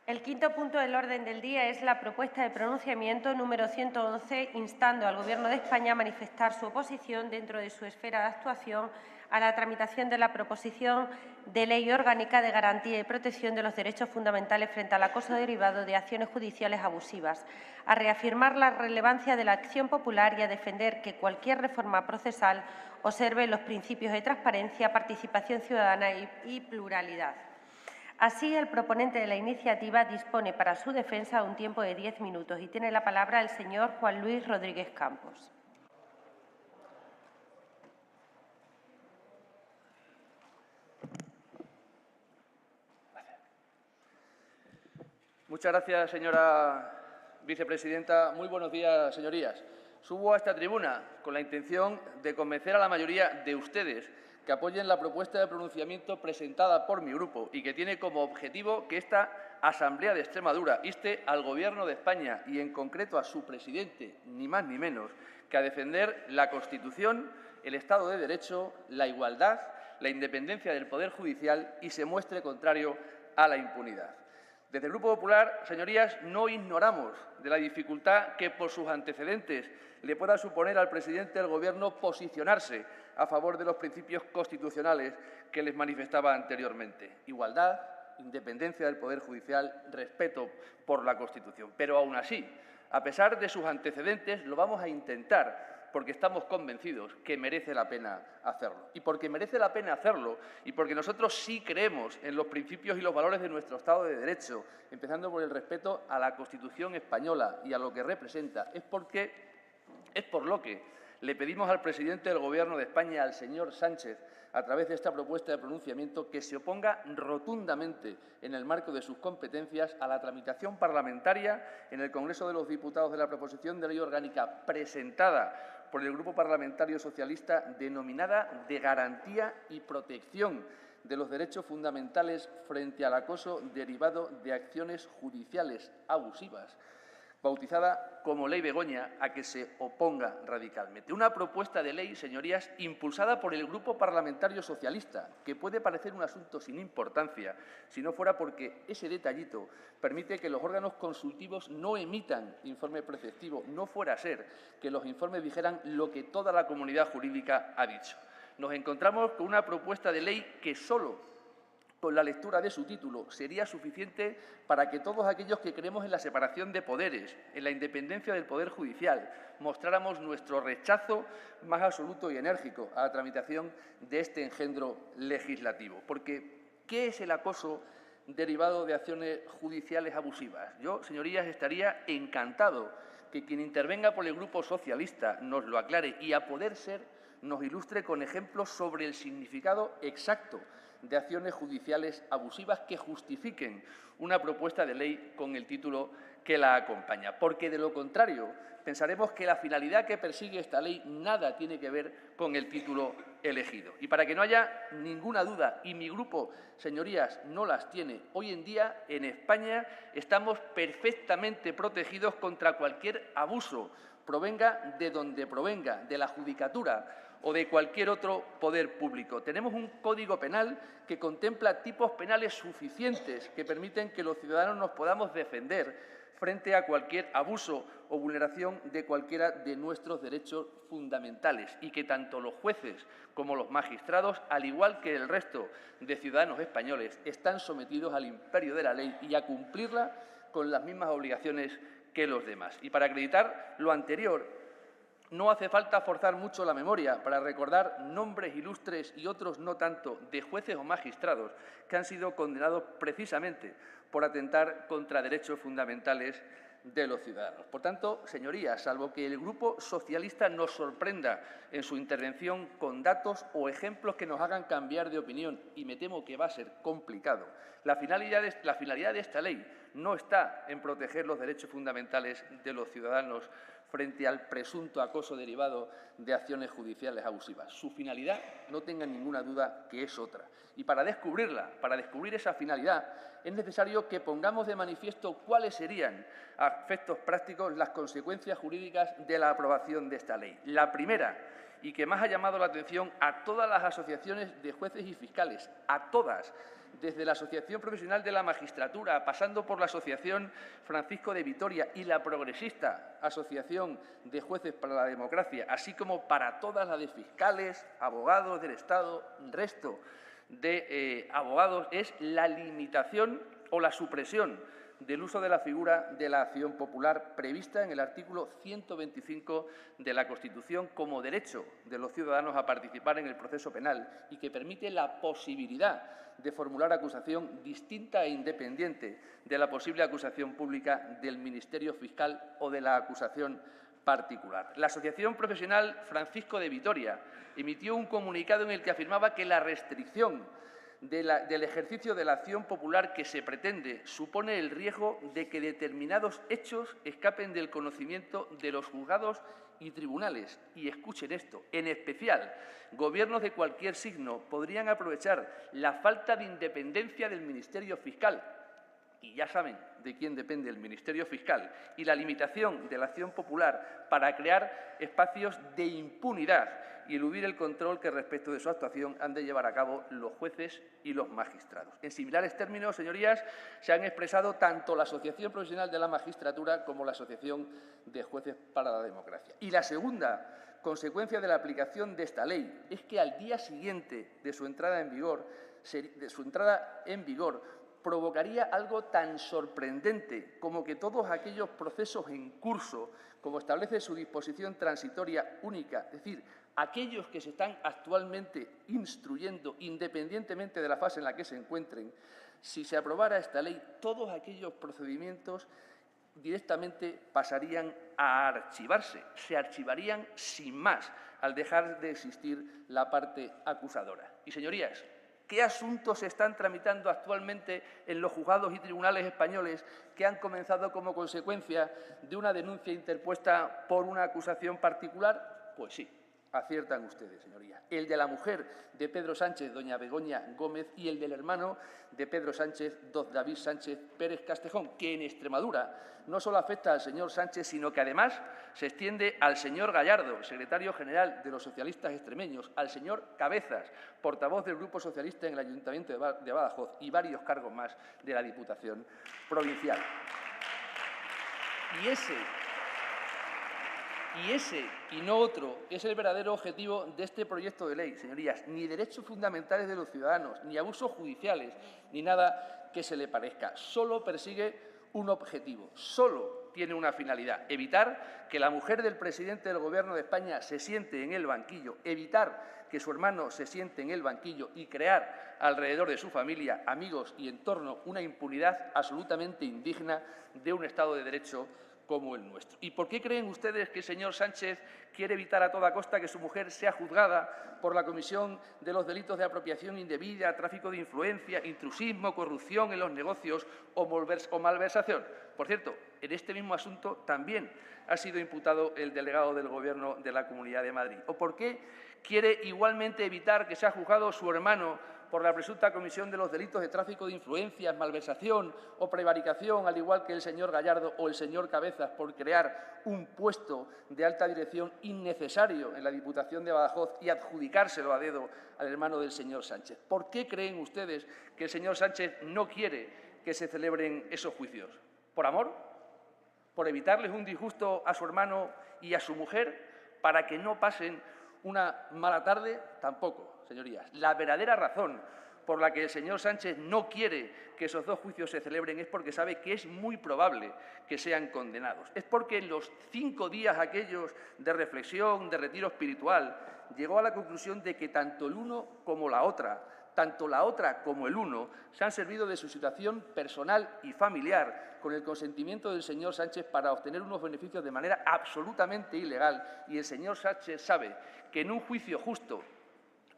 El quinto punto del orden del día es la propuesta de pronunciamiento número 111, instando al Gobierno de España a manifestar su oposición dentro de su esfera de actuación a la tramitación de la proposición de ley orgánica de garantía y protección de los derechos fundamentales frente al acoso derivado de acciones judiciales abusivas, a reafirmar la relevancia de la acción popular y a defender que cualquier reforma procesal observe los principios de transparencia, participación ciudadana y pluralidad. Así, el proponente de la iniciativa dispone para su defensa un tiempo de 10 minutos y tiene la palabra el señor Juan Luis Rodríguez Campos. Muchas gracias, señora vicepresidenta. Muy buenos días, señorías. Subo a esta tribuna con la intención de convencer a la mayoría de ustedes que apoyen la propuesta de pronunciamiento presentada por mi grupo y que tiene como objetivo que esta Asamblea de Extremadura inste al Gobierno de España y, en concreto, a su presidente, ni más ni menos, que a defender la Constitución, el Estado de Derecho, la igualdad, la independencia del Poder Judicial y se muestre contrario a la impunidad. Desde el Grupo Popular, señorías, no ignoramos de la dificultad que, por sus antecedentes, le pueda suponer al presidente del Gobierno posicionarse a favor de los principios constitucionales que les manifestaba anteriormente: igualdad, independencia del Poder Judicial, respeto por la Constitución. Pero aún así, a pesar de sus antecedentes, lo vamos a intentar, porque estamos convencidos que merece la pena hacerlo. Y porque merece la pena hacerlo, y porque nosotros sí creemos en los principios y los valores de nuestro Estado de Derecho, empezando por el respeto a la Constitución española y a lo que representa, es por lo que le pedimos al presidente del Gobierno de España, al señor Sánchez, a través de esta propuesta de pronunciamiento, que se oponga rotundamente, en el marco de sus competencias, a la tramitación parlamentaria en el Congreso de los Diputados de la proposición de ley orgánica presentada por el Grupo Parlamentario Socialista, denominada de garantía y protección de los derechos fundamentales frente al acoso derivado de acciones judiciales abusivas, bautizada como Ley Begoña, a que se oponga radicalmente. Una propuesta de ley, señorías, impulsada por el Grupo Parlamentario Socialista, que puede parecer un asunto sin importancia si no fuera porque ese detallito permite que los órganos consultivos no emitan informe preceptivo, no fuera a ser que los informes dijeran lo que toda la comunidad jurídica ha dicho. Nos encontramos con una propuesta de ley que solo con la lectura de su título sería suficiente para que todos aquellos que creemos en la separación de poderes, en la independencia del Poder Judicial, mostráramos nuestro rechazo más absoluto y enérgico a la tramitación de este engendro legislativo. Porque, ¿qué es el acoso derivado de acciones judiciales abusivas? Yo, señorías, estaría encantado que quien intervenga por el Grupo Socialista nos lo aclare y, a poder ser, nos ilustre con ejemplos sobre el significado exacto de acciones judiciales abusivas que justifiquen una propuesta de ley con el título que la acompaña. Porque, de lo contrario, pensaremos que la finalidad que persigue esta ley nada tiene que ver con el título elegido. Y para que no haya ninguna duda, y mi grupo, señorías, no las tiene, hoy en día en España estamos perfectamente protegidos contra cualquier abuso, provenga de donde provenga, de la judicatura o de cualquier otro poder público. Tenemos un Código Penal que contempla tipos penales suficientes que permiten que los ciudadanos nos podamos defender frente a cualquier abuso o vulneración de cualquiera de nuestros derechos fundamentales, y que tanto los jueces como los magistrados, al igual que el resto de ciudadanos españoles, están sometidos al imperio de la ley y a cumplirla con las mismas obligaciones que los demás. Y para acreditar lo anterior, no hace falta forzar mucho la memoria para recordar nombres ilustres y otros no tanto de jueces o magistrados que han sido condenados precisamente por atentar contra derechos fundamentales de los ciudadanos. Por tanto, señorías, salvo que el Grupo Socialista nos sorprenda en su intervención con datos o ejemplos que nos hagan cambiar de opinión, y me temo que va a ser complicado, la finalidad de esta ley no está en proteger los derechos fundamentales de los ciudadanos frente al presunto acoso derivado de acciones judiciales abusivas. Su finalidad, no tengan ninguna duda, que es otra. Y para descubrirla, para descubrir esa finalidad, es necesario que pongamos de manifiesto cuáles serían, a efectos prácticos, las consecuencias jurídicas de la aprobación de esta ley. La primera, y que más ha llamado la atención a todas las asociaciones de jueces y fiscales, a todas, desde la Asociación Profesional de la Magistratura, pasando por la Asociación Francisco de Vitoria y la progresista Asociación de Jueces para la Democracia, así como para todas las de fiscales, abogados del Estado, resto de abogados, es la limitación o la supresión del uso de la figura de la acción popular prevista en el artículo 125 de la Constitución como derecho de los ciudadanos a participar en el proceso penal y que permite la posibilidad de formular acusación distinta e independiente de la posible acusación pública del Ministerio Fiscal o de la acusación particular. La Asociación Profesional Francisco de Vitoria emitió un comunicado en el que afirmaba que la restricción del ejercicio de la acción popular que se pretende supone el riesgo de que determinados hechos escapen del conocimiento de los juzgados y tribunales. Y escuchen esto, en especial, gobiernos de cualquier signo podrían aprovechar la falta de independencia del Ministerio Fiscal, y ya saben de quién depende el Ministerio Fiscal, y la limitación de la acción popular para crear espacios de impunidad y eludir el control que respecto de su actuación han de llevar a cabo los jueces y los magistrados. En similares términos, señorías, se han expresado tanto la Asociación Profesional de la Magistratura como la Asociación de Jueces para la Democracia. Y la segunda consecuencia de la aplicación de esta ley es que al día siguiente de su entrada en vigor, provocaría algo tan sorprendente como que todos aquellos procesos en curso, como establece su disposición transitoria única, es decir, aquellos que se están actualmente instruyendo independientemente de la fase en la que se encuentren, si se aprobara esta ley, todos aquellos procedimientos directamente pasarían a archivarse, se archivarían sin más al dejar de existir la parte acusadora. Y, señorías, ¿qué asuntos se están tramitando actualmente en los juzgados y tribunales españoles que han comenzado como consecuencia de una denuncia interpuesta por una acusación particular? Pues sí, aciertan ustedes, señorías. El de la mujer de Pedro Sánchez, doña Begoña Gómez, y el del hermano de Pedro Sánchez, don David Sánchez Pérez Castejón, que en Extremadura no solo afecta al señor Sánchez, sino que además se extiende al señor Gallardo, secretario general de los socialistas extremeños, al señor Cabezas, portavoz del Grupo Socialista en el Ayuntamiento de Badajoz, y varios cargos más de la Diputación Provincial. Y ese, y no otro, es el verdadero objetivo de este proyecto de ley, señorías. Ni derechos fundamentales de los ciudadanos, ni abusos judiciales, ni nada que se le parezca. Solo persigue un objetivo, solo tiene una finalidad: evitar que la mujer del presidente del Gobierno de España se siente en el banquillo, evitar que su hermano se siente en el banquillo y crear alrededor de su familia, amigos y entorno una impunidad absolutamente indigna de un Estado de Derecho como el nuestro. ¿Y por qué creen ustedes que el señor Sánchez quiere evitar a toda costa que su mujer sea juzgada por la comisión de los delitos de apropiación indebida, tráfico de influencia, intrusismo, corrupción en los negocios o malversación? Por cierto, en este mismo asunto también ha sido imputado el delegado del Gobierno de la Comunidad de Madrid. ¿O por qué quiere igualmente evitar que sea juzgado su hermano por la presunta comisión de los delitos de tráfico de influencias, malversación o prevaricación, al igual que el señor Gallardo o el señor Cabezas, por crear un puesto de alta dirección innecesario en la Diputación de Badajoz y adjudicárselo a dedo al hermano del señor Sánchez? ¿Por qué creen ustedes que el señor Sánchez no quiere que se celebren esos juicios? ¿Por amor? ¿Por evitarles un disgusto a su hermano y a su mujer? ¿Para que no pasen una mala tarde? Tampoco, señorías. La verdadera razón por la que el señor Sánchez no quiere que esos dos juicios se celebren es porque sabe que es muy probable que sean condenados. Es porque en los 5 días aquellos de reflexión, de retiro espiritual, llegó a la conclusión de que tanto el uno como la otra, tanto la otra como el uno, se han servido de su situación personal y familiar con el consentimiento del señor Sánchez para obtener unos beneficios de manera absolutamente ilegal. Y el señor Sánchez sabe que en un juicio justo,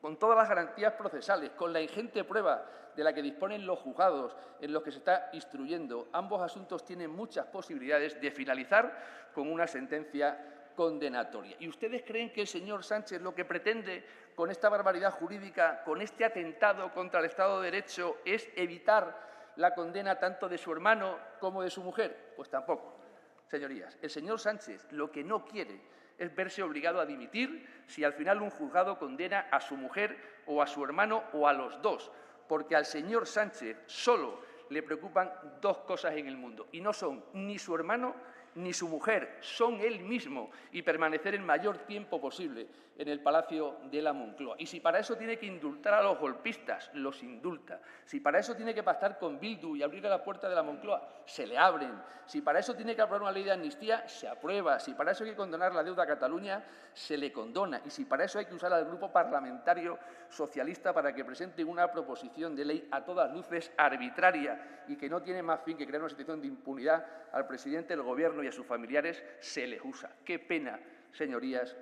con todas las garantías procesales, con la ingente prueba de la que disponen los juzgados en los que se está instruyendo, ambos asuntos tienen muchas posibilidades de finalizar con una sentencia condenatoria. ¿Y ustedes creen que el señor Sánchez lo que pretende con esta barbaridad jurídica, con este atentado contra el Estado de Derecho, es evitar la condena tanto de su hermano como de su mujer? Pues tampoco, señorías. El señor Sánchez lo que no quiere es verse obligado a dimitir si al final un juzgado condena a su mujer o a su hermano o a los dos porque al señor Sánchez solo le preocupan dos cosas en el mundo, y no son ni su hermano ni su mujer, son él mismo, y permanecer el mayor tiempo posible en el Palacio de la Moncloa. Y si para eso tiene que indultar a los golpistas, los indulta. Si para eso tiene que pactar con Bildu y abrirle la puerta de la Moncloa, se le abren. Si para eso tiene que aprobar una ley de amnistía, se aprueba. Si para eso hay que condonar la deuda a Cataluña, se le condona. Y si para eso hay que usar al Grupo Parlamentario Socialista para que presente una proposición de ley a todas luces arbitraria y que no tiene más fin que crear una situación de impunidad al presidente del Gobierno y a sus familiares, se les usa. Qué pena, señorías,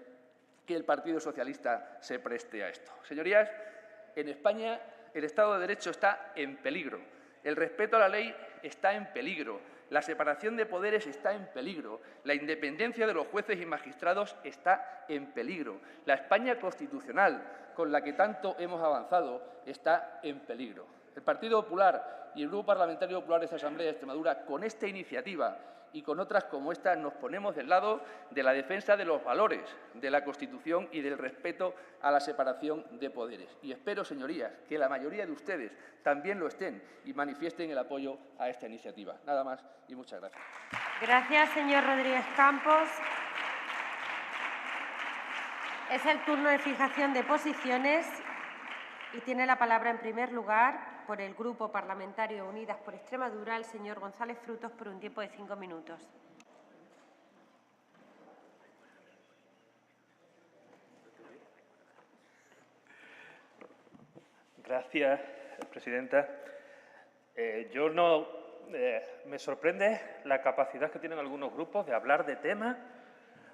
que el Partido Socialista se preste a esto. Señorías, en España el Estado de Derecho está en peligro, el respeto a la ley está en peligro, la separación de poderes está en peligro, la independencia de los jueces y magistrados está en peligro, la España constitucional, con la que tanto hemos avanzado, está en peligro. El Partido Popular y el Grupo Parlamentario Popular de esta Asamblea de Extremadura, con esta iniciativa y con otras como esta, nos ponemos del lado de la defensa de los valores de la Constitución y del respeto a la separación de poderes. Y espero, señorías, que la mayoría de ustedes también lo estén y manifiesten el apoyo a esta iniciativa. Nada más y muchas gracias. Gracias, señor Rodríguez Campos. Es el turno de fijación de posiciones y tiene la palabra en primer lugar por el Grupo Parlamentario Unidas por Extremadura el señor González Frutos por un tiempo de 5 minutos. Gracias, presidenta. Me sorprende la capacidad que tienen algunos grupos de hablar de temas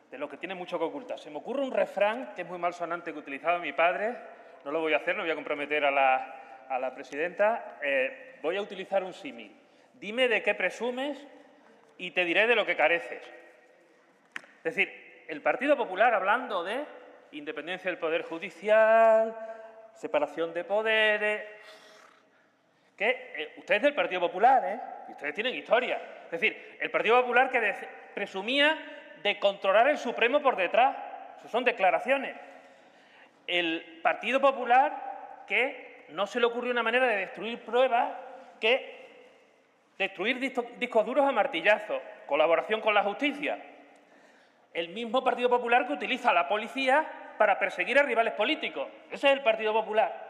de lo que tiene mucho que ocultar. Se me ocurre un refrán que es muy malsonante que utilizaba mi padre. No lo voy a hacer, no voy a comprometer a la presidenta. Voy a utilizar un símil. Dime de qué presumes y te diré de lo que careces. Es decir, el Partido Popular, hablando de independencia del Poder Judicial, separación de poderes, que ustedes del Partido Popular, y ustedes tienen historia. Es decir, el Partido Popular que presumía de controlar el Supremo por detrás. Eso son declaraciones. El Partido Popular que no se le ocurrió una manera de destruir pruebas que destruir discos duros a martillazos, colaboración con la justicia. El mismo Partido Popular que utiliza a la policía para perseguir a rivales políticos. Ese es el Partido Popular.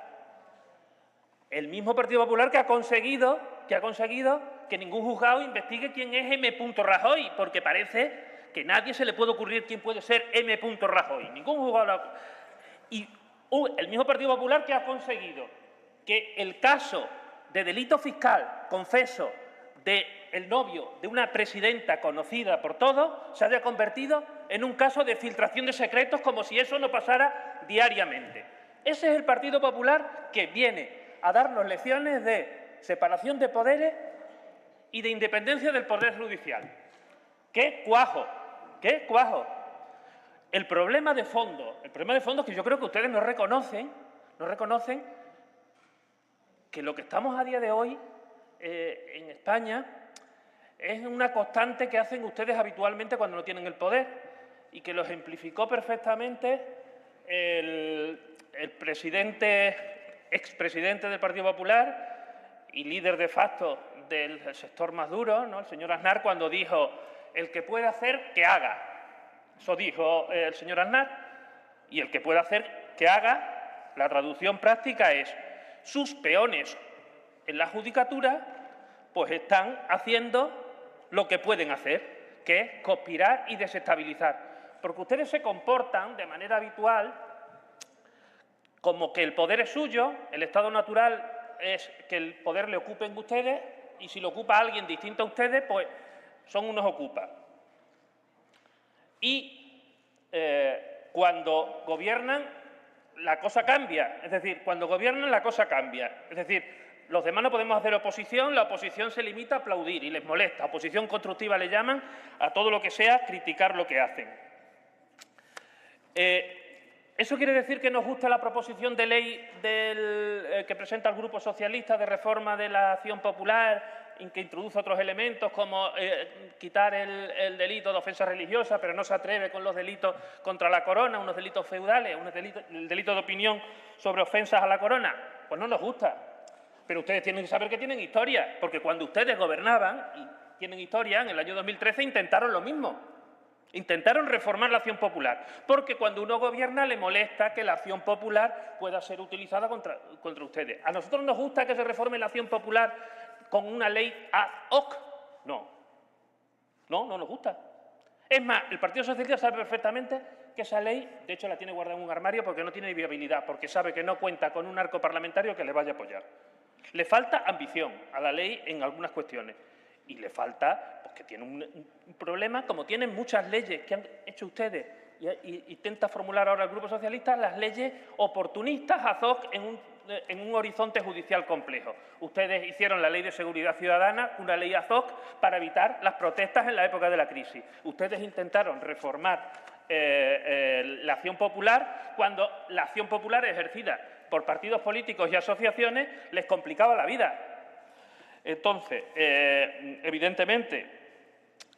El mismo Partido Popular que ha conseguido que ningún juzgado investigue quién es M. Rajoy, porque parece que a nadie se le puede ocurrir quién puede ser M. Rajoy. Ningún juzgado. Y el mismo Partido Popular que ha conseguido que el caso de delito fiscal, confeso, del novio de una presidenta conocida por todos, se haya convertido en un caso de filtración de secretos como si eso no pasara diariamente. Ese es el Partido Popular que viene a darnos lecciones de separación de poderes y de independencia del Poder Judicial. ¡Qué cuajo! ¡Qué cuajo! El problema de fondo es que yo creo que ustedes no reconocen que lo que estamos a día de hoy en España es una constante que hacen ustedes habitualmente cuando no tienen el poder y que lo ejemplificó perfectamente el expresidente del Partido Popular y líder de facto del sector más duro, ¿no?, el señor Aznar, cuando dijo: el que puede hacer, que haga. Eso dijo el señor Aznar. Y el que puede hacer, que haga, la traducción práctica es: sus peones en la judicatura pues están haciendo lo que pueden hacer, que es conspirar y desestabilizar. Porque ustedes se comportan de manera habitual como que el poder es suyo, el estado natural es que el poder le ocupen ustedes, y si lo ocupa alguien distinto a ustedes, pues son unos ocupas. Y cuando gobiernan, la cosa cambia. Es decir, cuando gobiernan, la cosa cambia. Es decir, los demás no podemos hacer oposición, la oposición se limita a aplaudir y les molesta. Oposición constructiva le llaman a todo lo que sea criticar lo que hacen. ¿Eso quiere decir que nos gusta la proposición de ley que presenta el Grupo Socialista de reforma de la acción popular, que introduce otros elementos como quitar el delito de ofensa religiosa, pero no se atreve con los delitos contra la corona, unos delitos feudales, el delito de opinión sobre ofensas a la corona? Pues no nos gusta. pero ustedes tienen que saber que tienen historia, porque cuando ustedes gobernaban, y tienen historia, en el año 2013 intentaron lo mismo. Intentaron reformar la acción popular, porque cuando uno gobierna le molesta que la acción popular pueda ser utilizada contra ustedes. ¿A nosotros nos gusta que se reforme la acción popular con una ley ad hoc? No. No nos gusta. Es más, el Partido Socialista sabe perfectamente que esa ley, de hecho, la tiene guardada en un armario porque no tiene viabilidad, porque sabe que no cuenta con un arco parlamentario que le vaya a apoyar. Le falta ambición a la ley en algunas cuestiones y le falta, pues, que tiene un problema, como tienen muchas leyes que han hecho ustedes y intenta formular ahora el Grupo Socialista, las leyes oportunistas ad hoc en un horizonte judicial complejo. Ustedes hicieron la Ley de Seguridad Ciudadana, una ley ad hoc para evitar las protestas en la época de la crisis. Ustedes intentaron reformar la acción popular cuando la acción popular ejercida por partidos políticos y asociaciones les complicaba la vida. Entonces, evidentemente,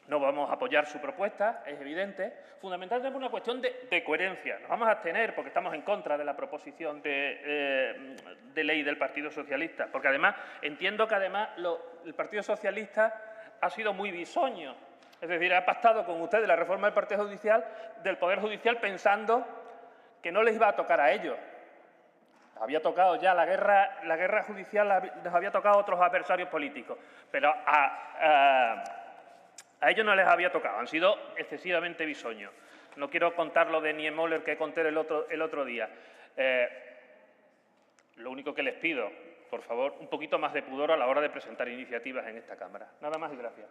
no vamos a apoyar su propuesta, es evidente, fundamentalmente por una cuestión de coherencia. Nos vamos a abstener porque estamos en contra de la proposición de ley del Partido Socialista, porque además entiendo que el Partido Socialista ha sido muy bisoño, es decir, ha pactado con ustedes la reforma del Poder Judicial pensando que no les iba a tocar a ellos. Había tocado ya la guerra judicial, les había tocado a otros adversarios políticos, pero a ellos no les había tocado, han sido excesivamente bisoños. No quiero contar lo de Niemöller que conté el otro día. Lo único que les pido, por favor, un poquito más de pudor a la hora de presentar iniciativas en esta Cámara. Nada más y gracias.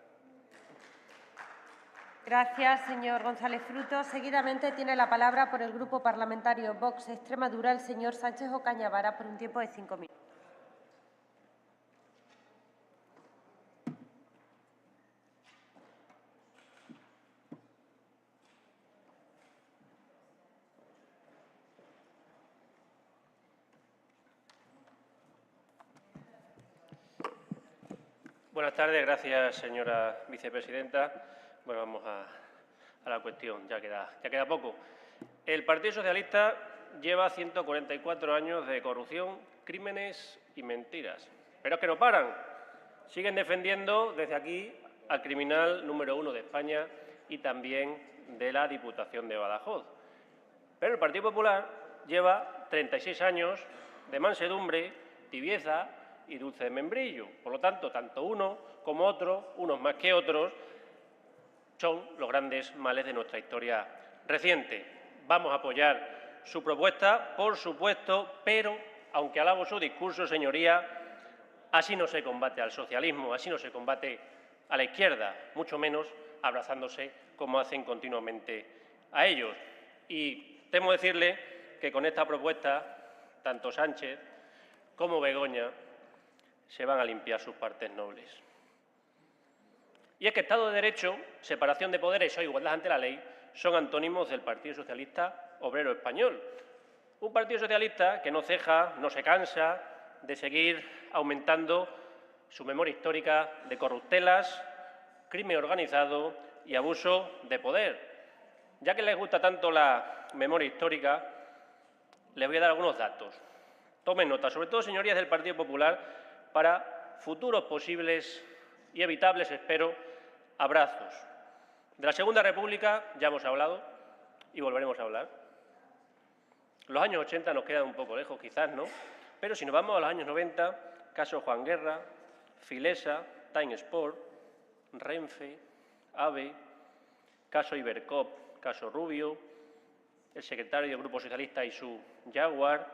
Gracias, señor González Frutos. Seguidamente tiene la palabra por el Grupo Parlamentario Vox Extremadura el señor Sánchez Ocaña Vara por un tiempo de 5 minutos. Buenas tardes, gracias, señora vicepresidenta. Bueno, vamos a la cuestión, ya queda poco. El Partido Socialista lleva 144 años de corrupción, crímenes y mentiras. Pero es que no paran. Siguen defendiendo desde aquí al criminal número 1 de España y también de la Diputación de Badajoz. Pero el Partido Popular lleva 36 años de mansedumbre, tibieza y dulce de membrillo. Por lo tanto, tanto uno como otro, unos más que otros, son los grandes males de nuestra historia reciente. Vamos a apoyar su propuesta, por supuesto, pero, aunque alabo su discurso, señoría, así no se combate al socialismo, así no se combate a la izquierda, mucho menos abrazándose como hacen continuamente a ellos. Y temo decirle que con esta propuesta, tanto Sánchez como Begoña se van a limpiar sus partes nobles. Y es que Estado de Derecho, separación de poderes o igualdad ante la ley son antónimos del Partido Socialista Obrero Español. Un Partido Socialista que no ceja, no se cansa de seguir aumentando su memoria histórica de corruptelas, crimen organizado y abuso de poder. Ya que les gusta tanto la memoria histórica, les voy a dar algunos datos. Tomen nota, sobre todo, señorías del Partido Popular, para futuros posibles y evitables, espero, abrazos. De la Segunda República ya hemos hablado y volveremos a hablar. Los años 80 nos quedan un poco lejos, quizás, ¿no? Pero si nos vamos a los años 90, caso Juan Guerra, Filesa, Time Sport, Renfe, AVE, caso Ibercop, caso Rubio, el secretario del Grupo Socialista y su Jaguar,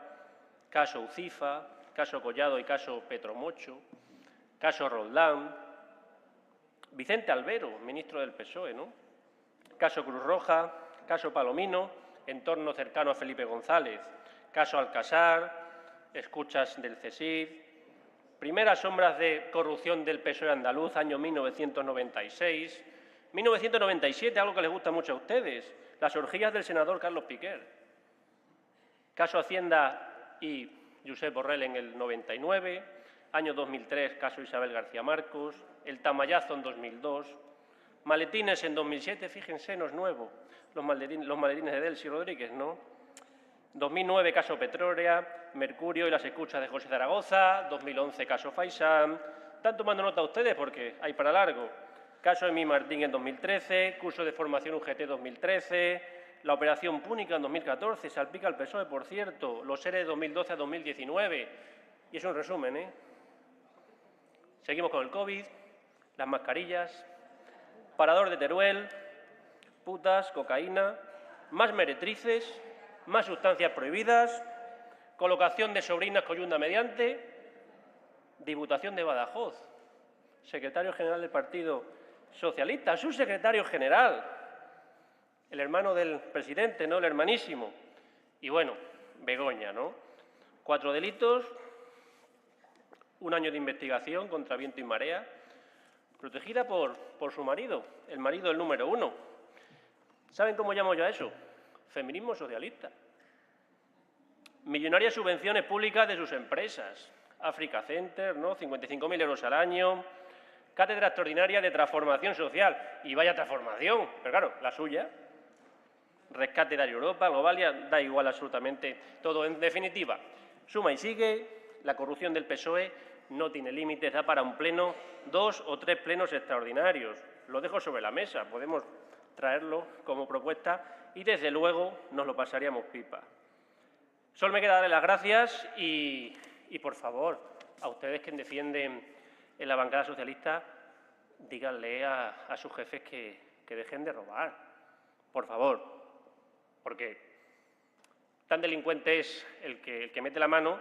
caso Ucifa, caso Collado y caso Petromocho, caso Roldán, Vicente Albero, ministro del PSOE, ¿no? Caso Cruz Roja, caso Palomino, entorno cercano a Felipe González, caso Alcasar, escuchas del CSIC, primeras sombras de corrupción del PSOE andaluz, año 1996, 1997, algo que les gusta mucho a ustedes, las orgías del senador Carlos Piquer, caso Hacienda y Josep Borrell en el 99, año 2003, caso Isabel García Marcos, el Tamayazo en 2002, maletines en 2007, fíjense, no es nuevo, los maletines de Delcy Rodríguez, ¿no? 2009, caso Petrólea, Mercurio y las escuchas de José Zaragoza, 2011, caso Faisán. Están tomando nota ustedes porque hay para largo. Caso Emi Martín en 2013, curso de formación UGT 2013, la operación Púnica en 2014, salpica al PSOE, por cierto, los ERE de 2012 a 2019. Y eso en resumen, ¿eh? Seguimos con el COVID, las mascarillas, parador de Teruel, putas, cocaína, más meretrices, más sustancias prohibidas, colocación de sobrinas coyunda mediante, Diputación de Badajoz, secretario general del Partido Socialista, subsecretario general, el hermano del presidente, ¿no?, el hermanísimo. Y bueno, Begoña, ¿no? 4 delitos, 1 año de investigación contra viento y marea, protegida por su marido, el marido del número 1. ¿Saben cómo llamo yo a eso? Feminismo socialista. Millonarias subvenciones públicas de sus empresas. Africa Center, ¿no? 55.000 euros al año. Cátedra extraordinaria de transformación social. Y vaya transformación, pero claro, la suya. Rescate de Europa, Globalia, da igual absolutamente todo. En definitiva, suma y sigue, la corrupción del PSOE no tiene límites, da para un pleno, 2 o 3 plenos extraordinarios. Lo dejo sobre la mesa, podemos traerlo como propuesta y, desde luego, nos lo pasaríamos pipa. Solo me queda darle las gracias y por favor, a ustedes que defienden en la bancada socialista, díganle a sus jefes que dejen de robar, por favor, porque tan delincuente es el que mete la mano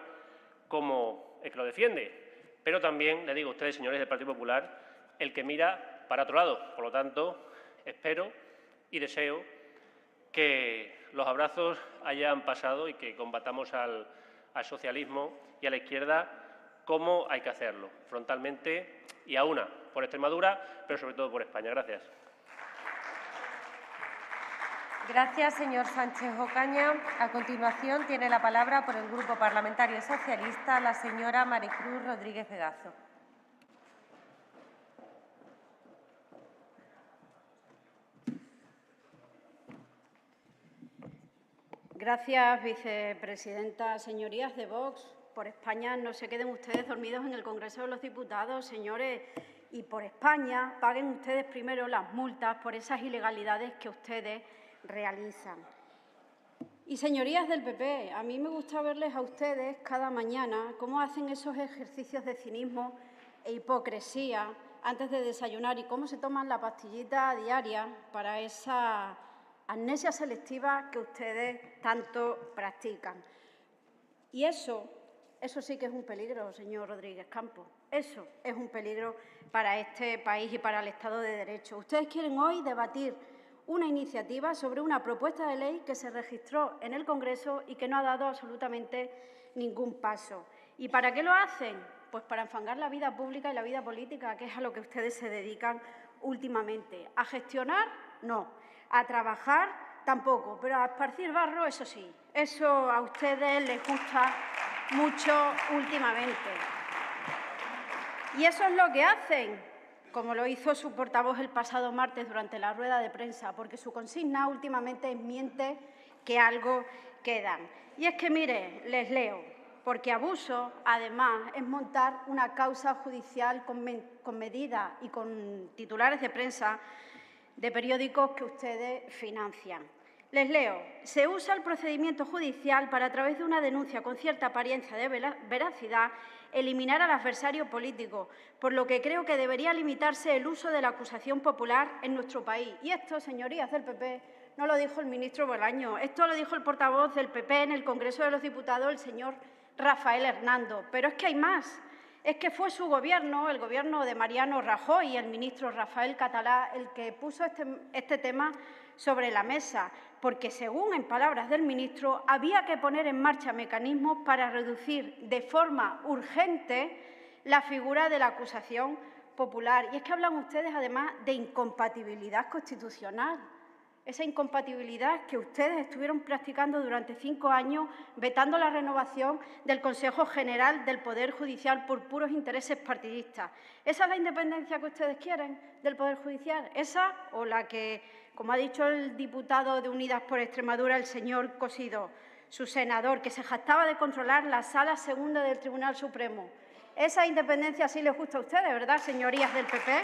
como el que lo defiende. Pero también, le digo a ustedes, señores del Partido Popular, el que mira para otro lado. Por lo tanto, espero y deseo que los abrazos hayan pasado y que combatamos al socialismo y a la izquierda como hay que hacerlo, frontalmente y a una, por Extremadura, pero sobre todo por España. Gracias. Gracias, señor Sánchez Ocaña. A continuación, tiene la palabra por el Grupo Parlamentario Socialista la señora Maricruz Rodríguez Vegazo. Gracias, vicepresidenta. Señorías de Vox, por España no se queden ustedes dormidos en el Congreso de los Diputados, señores, y por España paguen ustedes primero las multas por esas ilegalidades que ustedes realizan. Y, señorías del PP, a mí me gusta verles a ustedes cada mañana cómo hacen esos ejercicios de cinismo e hipocresía antes de desayunar y cómo se toman la pastillita diaria para esa amnesia selectiva que ustedes tanto practican. Y eso sí que es un peligro, señor Rodríguez Campos. Eso es un peligro para este país y para el Estado de Derecho. Ustedes quieren hoy debatir una iniciativa sobre una propuesta de ley que se registró en el Congreso y que no ha dado absolutamente ningún paso. ¿Y para qué lo hacen? Pues para enfangar la vida pública y la vida política, que es a lo que ustedes se dedican últimamente. ¿A gestionar? No. ¿A trabajar? Tampoco. Pero a esparcir barro, eso sí. Eso a ustedes les gusta mucho últimamente. Y eso es lo que hacen, como lo hizo su portavoz el pasado martes durante la rueda de prensa, porque su consigna últimamente es miente que algo quedan. Y es que, mire, les leo, porque abuso, además, es montar una causa judicial con medidas y con titulares de prensa de periódicos que ustedes financian. Les leo, se usa el procedimiento judicial para, a través de una denuncia con cierta apariencia de veracidad, eliminar al adversario político, por lo que creo que debería limitarse el uso de la acusación popular en nuestro país. Y esto, señorías del PP, no lo dijo el ministro Bolaño, esto lo dijo el portavoz del PP en el Congreso de los Diputados, el señor Rafael Hernando. Pero es que hay más. Es que fue su gobierno, el gobierno de Mariano Rajoy y el ministro Rafael Catalá, el que puso este tema sobre la mesa, porque, según en palabras del ministro, había que poner en marcha mecanismos para reducir de forma urgente la figura de la acusación popular. Y es que hablan ustedes, además, de incompatibilidad constitucional. Esa incompatibilidad que ustedes estuvieron practicando durante 5 años, vetando la renovación del Consejo General del Poder Judicial por puros intereses partidistas. ¿Esa es la independencia que ustedes quieren del Poder Judicial? ¿Esa o la que, como ha dicho el diputado de Unidas por Extremadura, el señor Cosido, su senador, que se jactaba de controlar la Sala Segunda del Tribunal Supremo. Esa independencia sí les gusta a ustedes, ¿verdad, señorías del PP?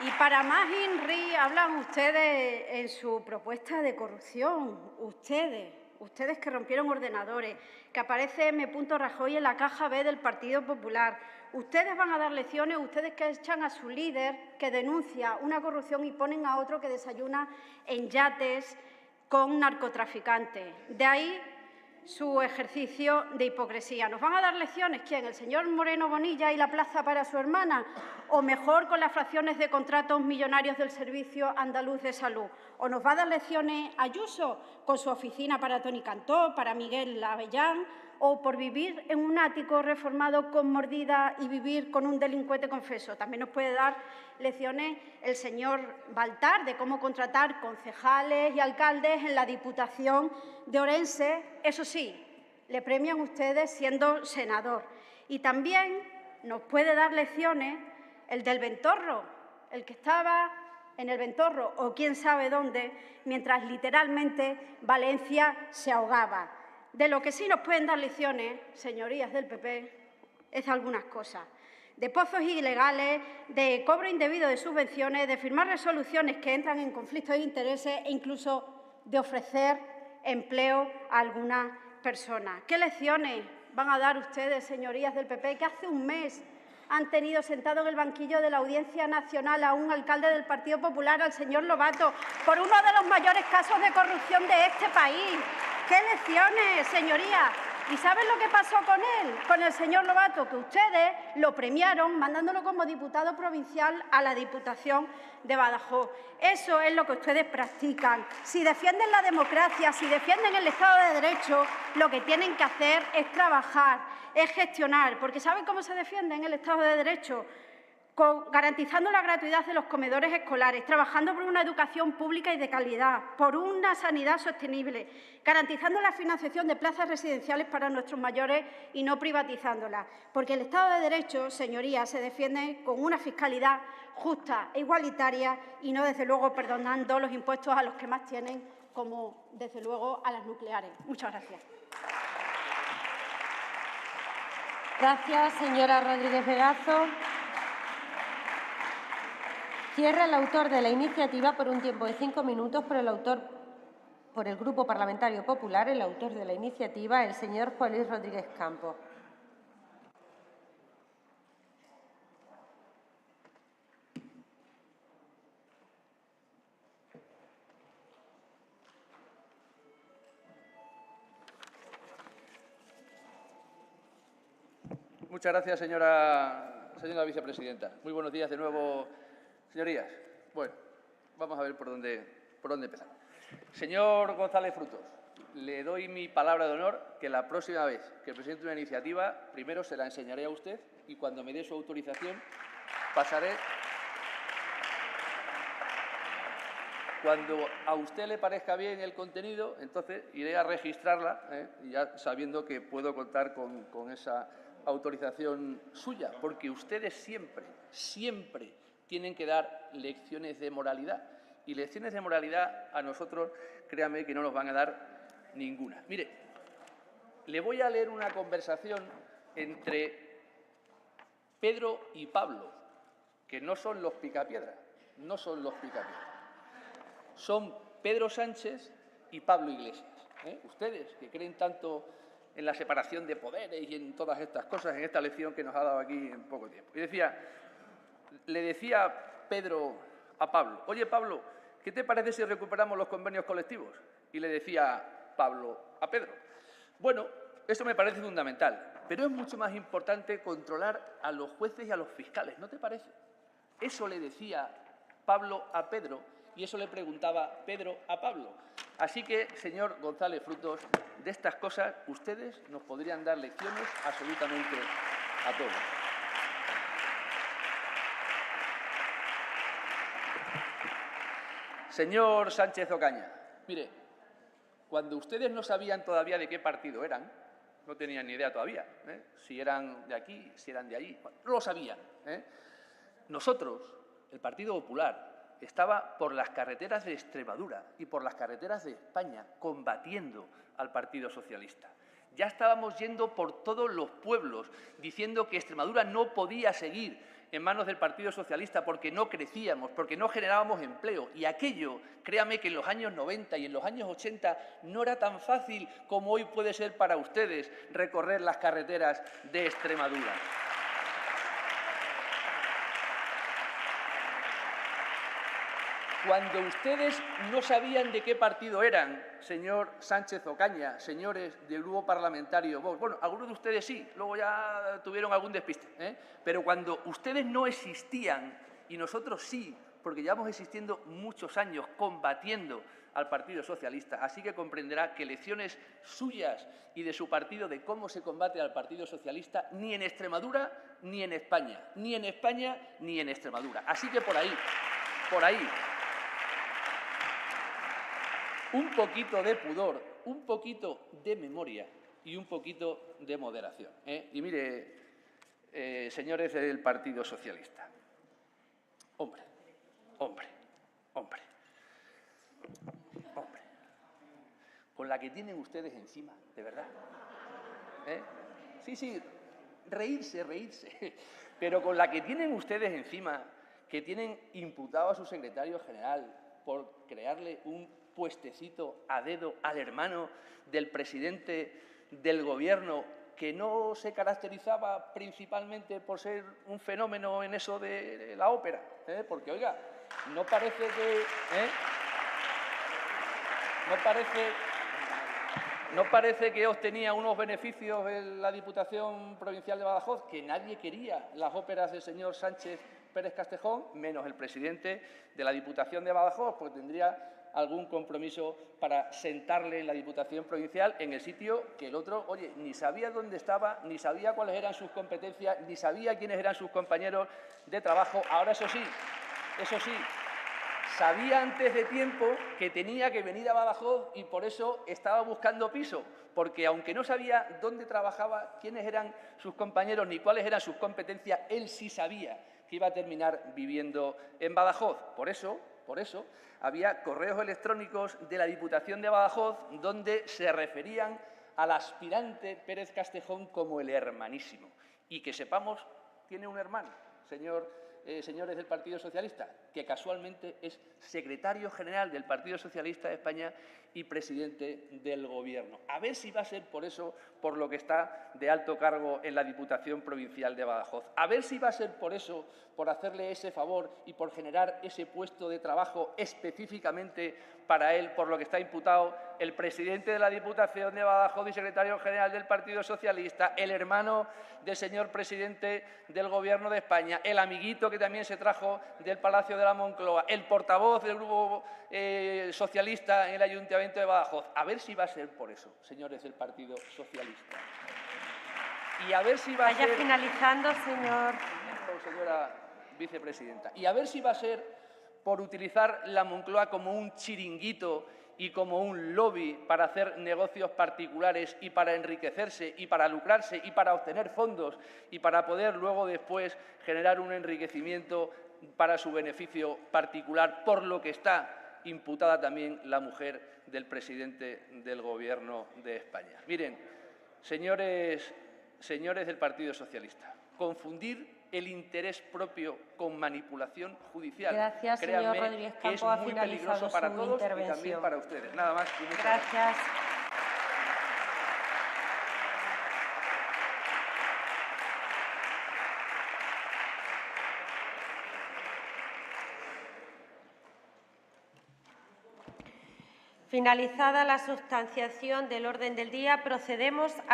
Y para más INRI hablan ustedes en su propuesta de corrupción, ustedes que rompieron ordenadores, que aparece M. Rajoy en la caja B del Partido Popular. Ustedes van a dar lecciones, ustedes que echan a su líder que denuncia una corrupción y ponen a otro que desayuna en yates con narcotraficantes. De ahí su ejercicio de hipocresía. ¿Nos van a dar lecciones quién? ¿El señor Moreno Bonilla y la plaza para su hermana? ¿O mejor con las fracciones de contratos millonarios del Servicio Andaluz de Salud? ¿O nos va a dar lecciones Ayuso con su oficina para Toni Cantó, para Miguel Avellán? ¿O por vivir en un ático reformado con mordida y vivir con un delincuente confeso? También nos puede dar lecciones el señor Baltar de cómo contratar concejales y alcaldes en la Diputación de Orense. Eso sí, le premian ustedes siendo senador. Y también nos puede dar lecciones el del Ventorro, el que estaba en el Ventorro o quién sabe dónde, mientras literalmente Valencia se ahogaba. De lo que sí nos pueden dar lecciones, señorías del PP, es algunas cosas. De pozos ilegales, de cobro indebido de subvenciones, de firmar resoluciones que entran en conflictos de intereses e incluso de ofrecer empleo a algunas personas. ¿Qué lecciones van a dar ustedes, señorías del PP, que hace un mes han tenido sentado en el banquillo de la Audiencia Nacional a un alcalde del Partido Popular, al señor Lobato, por uno de los mayores casos de corrupción de este país? ¿Qué lecciones, señorías? ¿Y saben lo que pasó con él, con el señor Lobato? Que ustedes lo premiaron mandándolo como diputado provincial a la Diputación de Badajoz. Eso es lo que ustedes practican. Si defienden la democracia, si defienden el Estado de Derecho, lo que tienen que hacer es trabajar, es gestionar. Porque ¿saben cómo se defiende en el Estado de Derecho? Garantizando la gratuidad de los comedores escolares, trabajando por una educación pública y de calidad, por una sanidad sostenible, garantizando la financiación de plazas residenciales para nuestros mayores y no privatizándolas. Porque el Estado de Derecho, señorías, se defiende con una fiscalidad justa e igualitaria y no, desde luego, perdonando los impuestos a los que más tienen, como, desde luego, a las nucleares. Muchas gracias. Gracias, señora Rodríguez Vegazo. Cierra el autor de la iniciativa por un tiempo de 5 minutos por el Grupo Parlamentario Popular, el autor de la iniciativa, el señor Juan Luis Rodríguez Campos. Muchas gracias, señora vicepresidenta. Muy buenos días de nuevo, señorías. Bueno, vamos a ver por dónde empezar. Señor González Frutos, le doy mi palabra de honor que la próxima vez que presente una iniciativa, primero se la enseñaré a usted y cuando me dé su autorización pasaré. Cuando a usted le parezca bien el contenido, entonces iré a registrarla, ya sabiendo que puedo contar con esa autorización suya, porque ustedes siempre tienen que dar lecciones de moralidad. Y lecciones de moralidad a nosotros, créanme, que no nos van a dar ninguna. Mire, le voy a leer una conversación entre Pedro y Pablo, que no son los picapiedras, son Pedro Sánchez y Pablo Iglesias. Ustedes, que creen tanto en la separación de poderes y en todas estas cosas, en esta lección que nos ha dado aquí en poco tiempo. Y le decía Pedro a Pablo: oye, Pablo, ¿qué te parece si recuperamos los convenios colectivos? Y le decía Pablo a Pedro: bueno, eso me parece fundamental, pero es mucho más importante controlar a los jueces y a los fiscales, ¿no te parece? Eso le decía Pablo a Pedro y eso le preguntaba Pedro a Pablo. Así que, señor González Frutos, de estas cosas ustedes nos podrían dar lecciones absolutamente a todos. Señor Sánchez Ocaña, mire, cuando ustedes no sabían todavía de qué partido eran, no tenían ni idea todavía, si eran de aquí, si eran de allí, no lo sabían. Nosotros, el Partido Popular, estaba por las carreteras de Extremadura y por las carreteras de España combatiendo al Partido Socialista. Ya estábamos yendo por todos los pueblos diciendo que Extremadura no podía seguir en manos del Partido Socialista porque no crecíamos, porque no generábamos empleo. Y aquello, créame que en los años 90 y en los años 80 no era tan fácil como hoy puede ser para ustedes recorrer las carreteras de Extremadura. Cuando ustedes no sabían de qué partido eran, señor Sánchez Ocaña, señores del Grupo Parlamentario Vox, bueno, algunos de ustedes sí, luego ya tuvieron algún despiste, pero cuando ustedes no existían y nosotros sí, porque llevamos existiendo muchos años combatiendo al Partido Socialista, así que comprenderá que lecciones suyas y de su partido de cómo se combate al Partido Socialista ni en Extremadura ni en España, ni en España ni en Extremadura. Así que por ahí, un poquito de pudor, un poquito de memoria y un poquito de moderación. Y mire, señores del Partido Socialista, hombre, con la que tienen ustedes encima, de verdad. Sí, reírse, pero con la que tienen ustedes encima, que tienen imputado a su secretario general por crearle un puestecito a dedo al hermano del presidente del Gobierno, que no se caracterizaba principalmente por ser un fenómeno en eso de la ópera, porque, oiga, no parece que obtenía unos beneficios en la Diputación Provincial de Badajoz, que nadie quería las óperas del señor Sánchez Pérez Castejón, menos el presidente de la Diputación de Badajoz, porque tendría algún compromiso para sentarle en la Diputación Provincial en el sitio que el otro, oye, ni sabía dónde estaba, ni sabía cuáles eran sus competencias, ni sabía quiénes eran sus compañeros de trabajo. Ahora, eso sí, sabía antes de tiempo que tenía que venir a Badajoz y por eso estaba buscando piso, porque aunque no sabía dónde trabajaba, quiénes eran sus compañeros ni cuáles eran sus competencias, él sí sabía que iba a terminar viviendo en Badajoz. Por eso, había correos electrónicos de la Diputación de Badajoz donde se referían al aspirante Pérez Castejón como el hermanísimo. Y que sepamos, tiene un hermano, señores del Partido Socialista, que casualmente es secretario general del Partido Socialista de España y presidente del Gobierno. A ver si va a ser por eso por lo que está de alto cargo en la Diputación Provincial de Badajoz. A ver si va a ser por eso, por hacerle ese favor y por generar ese puesto de trabajo específicamente para él, por lo que está imputado el presidente de la Diputación de Badajoz y secretario general del Partido Socialista, el hermano del señor presidente del Gobierno de España, el amiguito que también se trajo del Palacio de la Moncloa, el portavoz del Grupo Socialista en el Ayuntamiento de Badajoz. A ver si va a ser por eso, señores del Partido Socialista. Y a ver si va a ser... Vaya finalizando, señora vicepresidenta. Y a ver si va a ser por utilizar la Moncloa como un chiringuito y como un lobby para hacer negocios particulares y para enriquecerse y para lucrarse y para obtener fondos y para poder luego después generar un enriquecimiento para su beneficio particular, por lo que está imputada también la mujer del presidente del Gobierno de España. Miren, señores del Partido Socialista, confundir el interés propio con manipulación judicial, gracias, créanme, señor Rodríguez que es Campos, muy peligroso para todos y también para ustedes. Nada más. Y muchas gracias. Finalizada la sustanciación del orden del día, procedemos a